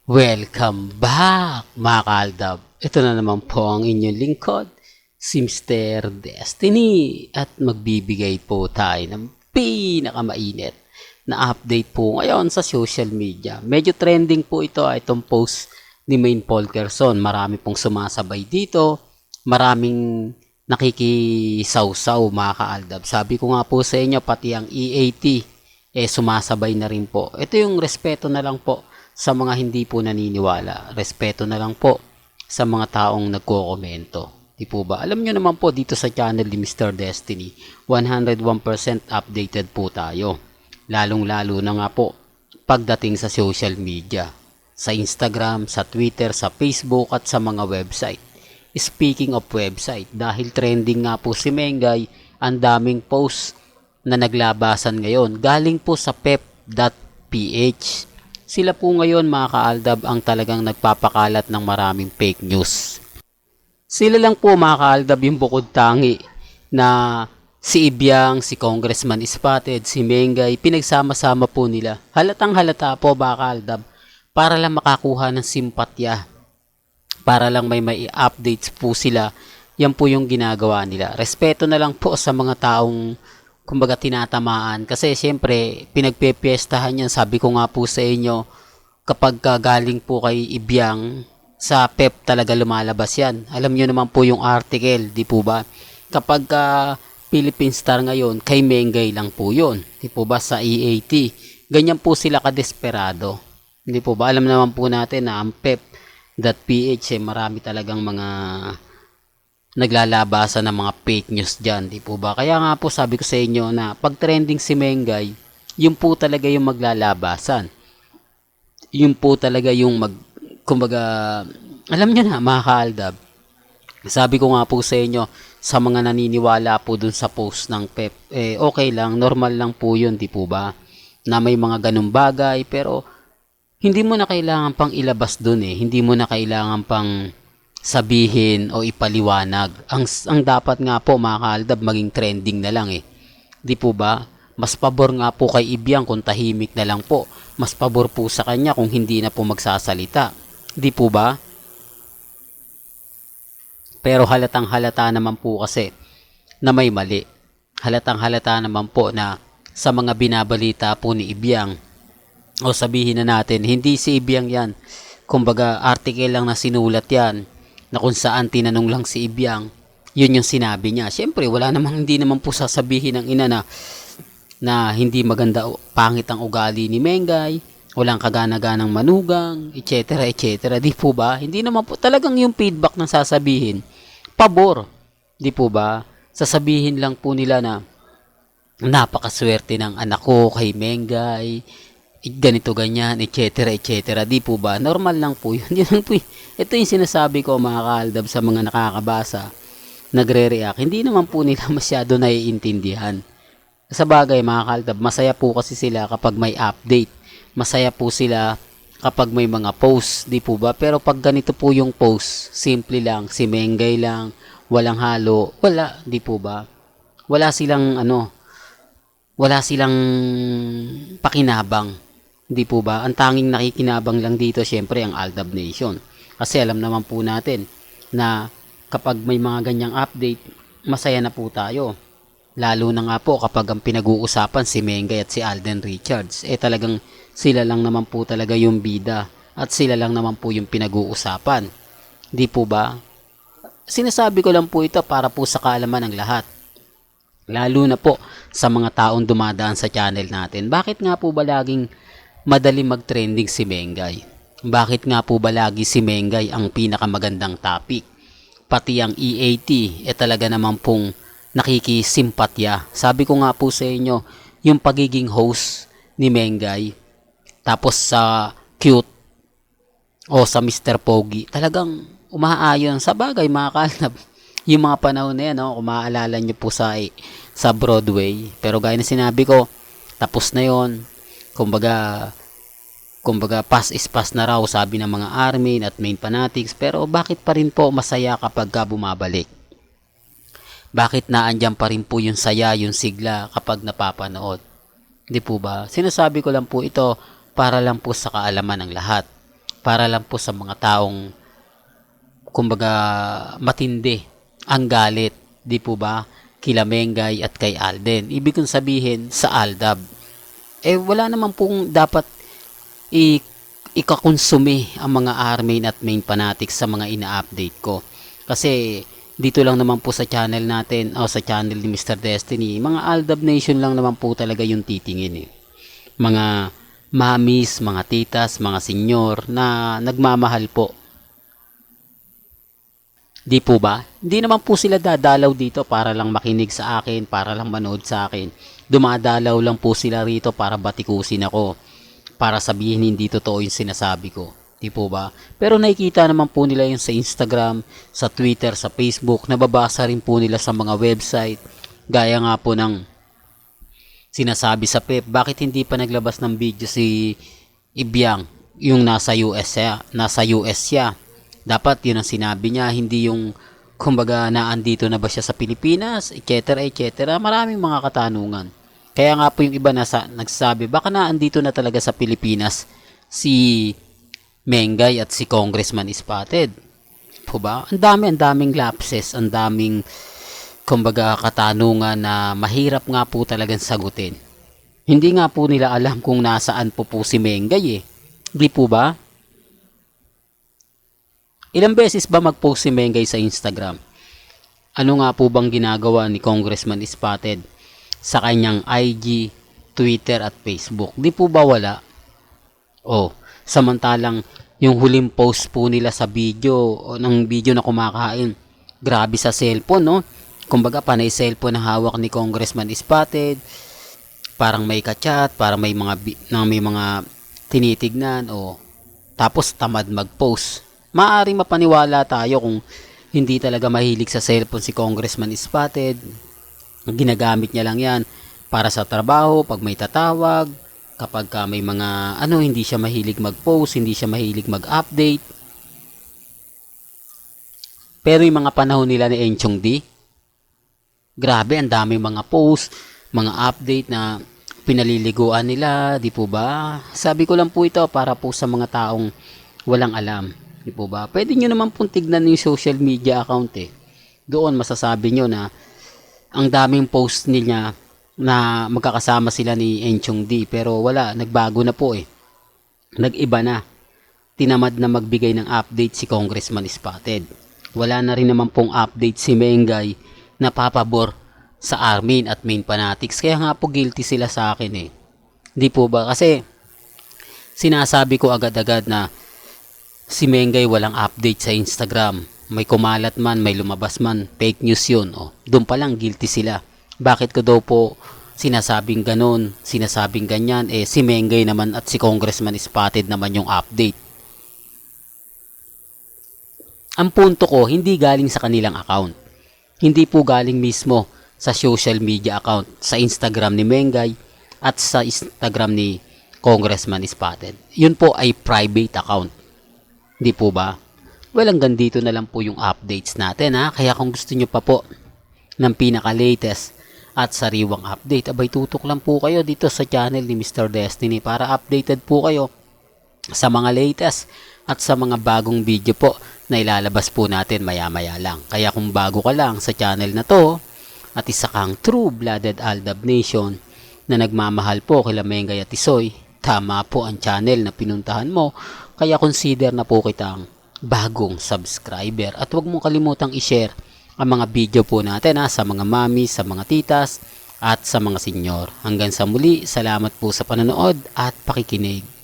Welcome back mga kaaldab. Ito na naman po ang inyong lingkod, si Mr. Destiny. At magbibigay po tayo ng pinakamainit na update po ngayon sa social media. Medyo trending po ito, itong post ni Maine Polkerson. Marami pong sumasabay dito. Maraming nakikisawsaw mga kaaldab. Sabi ko nga po sa inyo, pati ang EAT sumasabay na rin po. Ito yung respeto na lang po sa mga hindi po naniniwala. Respeto na lang po sa mga taong nagko-komento. Di po ba? Alam nyo naman po dito sa channel ni Mr. Destiny, 101% updated po tayo. Lalong-lalo na nga po pagdating sa social media. Sa Instagram, sa Twitter, sa Facebook at sa mga website. Speaking of website, dahil trending nga po si Mengay, ang daming posts na naglabasan ngayon. Galing po sa pep.ph. Sila po ngayon mga kaaldab ang talagang nagpapakalat ng maraming fake news. Sila lang po mga kaaldab yung bukod tangi na si Ibiang, si Congressman Spotted, si Mengay, pinagsama-sama po nila. Halatang halata po mga kaaldab para lang makakuha ng simpatya. Para lang may updates po sila. Yan po yung ginagawa nila. Respeto na lang po sa mga taong kumbaga tinatamaan kasi siyempre pinagpepiestahan yan. Sabi ko nga po sa inyo, kapag galing po kay Ibiang sa PEP talaga lumalabas yan. Alam nyo naman po yung article, di po ba? Kapag Philippine Star ngayon, kay Mengay lang po yun, di po ba, sa EAT. Ganyan po sila kadesperado, di po ba? Alam naman po natin na ang PEP.ph marami talagang mga naglalabasan ng mga fake news dyan, di po ba? Kaya nga po sabi ko sa inyo na pag trending si Mengay, yun po talaga yung maglalabasan. Yun po talaga yung kumbaga, alam nyo na mga kaaldab, sabi ko nga po sa inyo, sa mga naniniwala po dun sa post ng PEP, okay lang, normal lang po yun, di po ba? Na may mga ganung bagay, pero hindi mo na kailangan pang ilabas dun hindi mo na kailangan pang sabihin o ipaliwanag. Ang dapat nga po mga kaaldab, maging trending na lang Di po ba? Mas pabor nga po kay Ibiang kung tahimik na lang po. Mas pabor po sa kanya kung hindi na po magsasalita. Di po ba? Pero halatang halata naman po kasi na may mali. Halatang halata naman po na sa mga binabalita po ni Ibiang, o sabihin na natin, hindi si Ibiang yan. Kumbaga, article lang na sinulat yan na kung saan tinanong lang si Ibiang, yun yung sinabi niya. Siyempre, hindi naman po sasabihin ng ina na hindi maganda, pangit ang ugali ni Mengay, walang kagana-ganang manugang, etc. etc. Di po ba? Hindi naman po talagang yung feedback na sasabihin. Pabor. Di po ba? Sasabihin lang po nila na napakaswerte ng anak ko kay Mengay, ganito ganyan, etc. etc. Di po ba? Normal lang po yun. Yun po. Ito yung sinasabi ko mga kaaldab sa mga nakakabasa, nagre-react. Hindi naman po nila masyado naiintindihan. Sa bagay mga kaaldab, masaya po kasi sila kapag may update. Masaya po sila kapag may mga post. Di po ba? Pero pag ganito po yung post, simple lang, si Mengay lang, walang halo, wala. Di po ba? Wala silang pakinabang. Hindi po ba? Ang tanging nakikinabang lang dito syempre ang Aldab Nation. Kasi alam naman po natin na kapag may mga ganyang update, masaya na po tayo. Lalo na nga po kapag ang pinag-uusapan si Mengay at si Alden Richards. Talagang sila lang naman po talaga yung bida at sila lang naman po yung pinag-uusapan. Di po ba? Sinasabi ko lang po ito para po sa kaalaman ng lahat. Lalo na po sa mga taong dumadaan sa channel natin. Bakit nga po ba laging madali mag-trending si Mengay? Bakit nga po ba lagi si Mengay ang pinakamagandang topic? Pati ang EAT, talaga naman pong nakikisimpatya. Sabi ko nga po sa inyo, yung pagiging host ni Mengay, tapos sa cute o sa Mr. Pogi, talagang umaayon. Sa bagay mga kalab, yung mga panahon na yan, kung maaalala nyo po sa Broadway. Pero gaya na sinabi ko, tapos na yon. Kumbaga pass is pass na raw, sabi ng mga army at main fanatics. Pero bakit pa rin po masaya kapag bumabalik? Bakit naandyan pa rin po yung saya, yung sigla kapag napapanood? Di po ba? Sinasabi ko lang po ito para lang po sa kaalaman ng lahat. para lang po sa mga taong kumbaga matindi ang galit, di po ba? Kila Mengay at kay Alden. Ibig kong sabihin sa Aldab. Wala naman pong dapat ikakonsume ang mga army at main fanatics sa mga ina-update ko. Kasi dito lang naman po sa channel natin o sa channel ni Mr. Destiny, mga Aldab Nation lang naman po talaga yung titingin Mga mamis, mga titas, mga senyor na nagmamahal po. Di po ba? Hindi naman po sila dadalaw dito para lang makinig sa akin, para lang manood sa akin. Dumadalaw lang po sila rito para batikusin ako, para sabihin hindi totoo yung sinasabi ko. Di po ba? Pero nakikita naman po nila yung sa Instagram, sa Twitter, sa Facebook, nababasa rin po nila sa mga website. Gaya nga po ng sinasabi sa Pep, bakit hindi pa naglabas ng video si Ibiang, yung nasa US siya. Dapat yun ang sinabi niya, hindi yung kumbaga naandito na ba siya sa Pilipinas, etc. etc. Maraming mga katanungan. Kaya nga po yung iba nagsasabi, baka naandito na talaga sa Pilipinas si Mengay at si Congressman Spotted. Po ba? Ang daming lapses, ang daming kumbaga katanungan na mahirap nga po talagang sagutin. Hindi nga po nila alam kung nasaan po si Mengay Di po ba? Ilang beses ba mag-post si Mengay sa Instagram? Ano nga po bang ginagawa ni Congressman Spotted sa kanyang IG, Twitter at Facebook? Di po ba wala? Samantalang yung huling post po nila sa video, ng video na kumakain, grabe sa cellphone, no? Kumbaga panay cellphone na hawak ni Congressman Spotted, parang may ka-chat, parang may mga tinitignan, tapos tamad mag-post. Maaring mapaniwala tayo kung hindi talaga mahilig sa cellphone si Congressman Spotted. Ginagamit niya lang yan para sa trabaho, pag may tatawag, kapag may mga hindi siya mahilig mag-post, hindi siya mahilig mag-update. Pero yung mga panahon nila ni Enchong D, grabe, ang dami mga post, mga update na pinaliliguan nila, di po ba? Sabi ko lang po ito para po sa mga taong walang alam. Di po ba? Pwede nyo naman pong tignan yung social media account Doon masasabi nyo na ang daming post niya na magkakasama sila ni Enchong D. Pero wala, nagbago na po Nag-iba na. Tinamad na magbigay ng update si Congressman Spotted. Wala na rin naman pong update si Mengay na papabor sa Armin at main fanatics. Kaya nga po guilty sila sa akin Di po ba? Kasi sinasabi ko agad-agad na si Mengay walang update sa Instagram. May kumalat man, may lumabas man, fake news yun. Doon pa lang guilty sila. Bakit ko daw po sinasabing ganon, sinasabing ganyan? Si Mengay naman at si Congressman Spotted naman yung update. Ang punto ko, hindi galing sa kanilang account. Hindi po galing mismo sa social media account, sa Instagram ni Mengay at sa Instagram ni Congressman Spotted. Yun po ay private account. Di po ba? Well, hanggang dito na lang po yung updates natin Kaya kung gusto nyo pa po ng pinaka-latest at sariwang update, abay tutok lang po kayo dito sa channel ni Mr. Destiny para updated po kayo sa mga latest at sa mga bagong video po na ilalabas po natin maya-maya lang. Kaya kung bago ka lang sa channel na to at isa kang true-blooded Aldab Nation na nagmamahal po kila Mengay at Tisoy, tama po ang channel na pinuntahan mo. Kaya consider na po kitang bagong subscriber. At huwag mong kalimutang i-share ang mga video po natin sa mga mami, sa mga titas, at sa mga senyor. Hanggang sa muli, salamat po sa panonood at pakikinig.